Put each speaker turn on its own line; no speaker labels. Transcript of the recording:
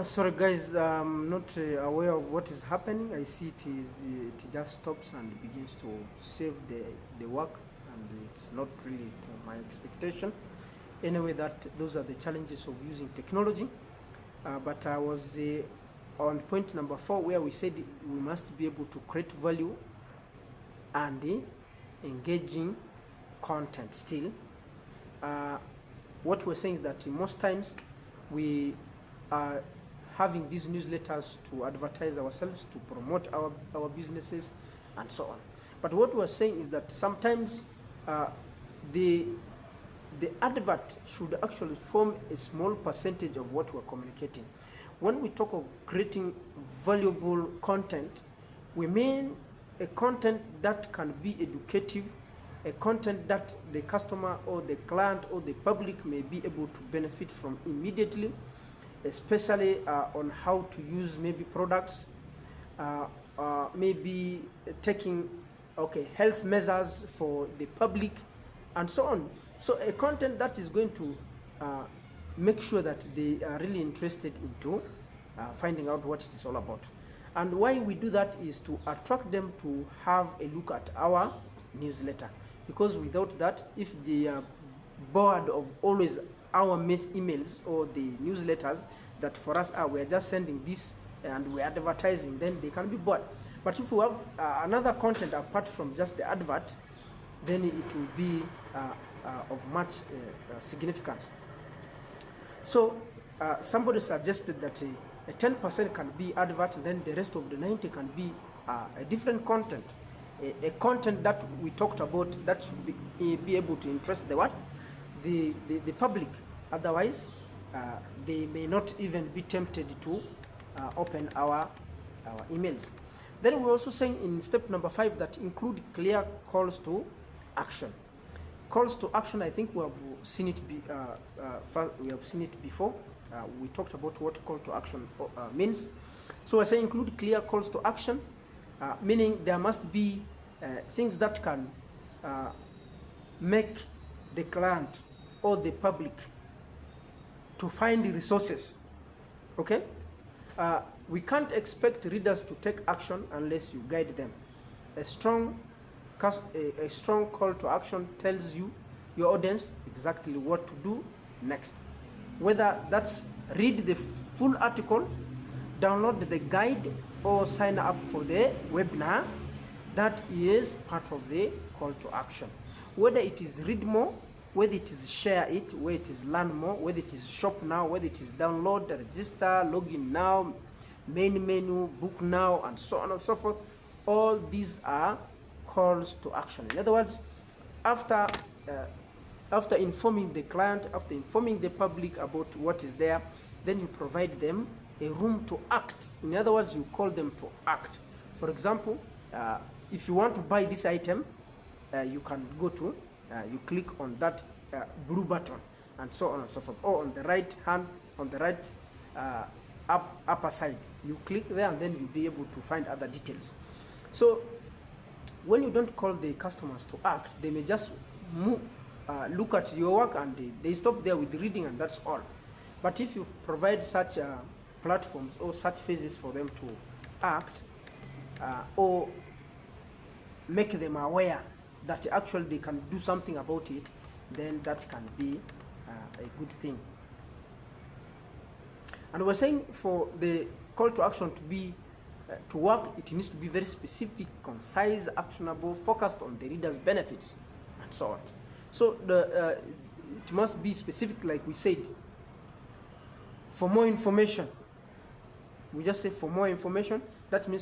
Sorry guys, I'm not aware of what is happening. I see it just stops and begins to save the work, and it's not really to my expectation. Anyway, those are the challenges of using technology. But I was on point number 4, where we said we must be able to create value and engaging content still. What we're saying is that most times we are having these newsletters to advertise ourselves, to promote our businesses, and so on. But what we're saying is that sometimes the advert should actually form a small percentage of what we're communicating. When we talk of creating valuable content, we mean a content that can be educative, a content that the customer or the client or the public may be able to benefit from immediately, especially on how to use maybe products, maybe taking health measures for the public, and so on. So a content that is going to make sure that they are really interested into finding out what it is all about. And why we do that is to attract them to have a look at our newsletter. Because without that, if they are bored of always our emails or the newsletters that for us we are just sending this and we're advertising, then they can be bored. But if we have another content apart from just the advert, then it will be of much significance. So somebody suggested that a 10% can be advert, and then the rest of the 90 can be a different content, a content that we talked about that should be able to interest the public. Otherwise, they may not even be tempted to open our emails. Then we're also saying in step number 5 that include clear calls to action. Calls to action, I think we have seen it. We have seen it before. We talked about what call to action means. So I say include clear calls to action, meaning there must be things that can make the client or the public to find the resources. Okay? We can't expect readers to take action unless you guide them. A strong call to action tells you, your audience, exactly what to do next. Whether that's read the full article, download the guide, or sign up for the webinar, that is part of the call to action. Whether it is read more, whether it is share it, whether it is learn more, whether it is shop now, whether it is download, register, login now, main menu, book now, and so on and so forth, all these are calls to action. In other words, after informing the client, after informing the public about what is there, then you provide them a room to act. In other words, you call them to act. For example, if you want to buy this item, you can go to, you click on that blue button, and so on and so forth. Or on the right hand, on the right upper side, you click there, and then you'll be able to find other details. So when you don't call the customers to act, they may just look at your work and they stop there with reading, and that's all. But if you provide such platforms or such phases for them to act, or make them aware that actually they can do something about it, then that can be a good thing. And we're saying for the call to action to be to work, it needs to be very specific, concise, actionable, focused on the reader's benefits, and so on. So it must be specific, like we said. For more information, we just say for more information. That means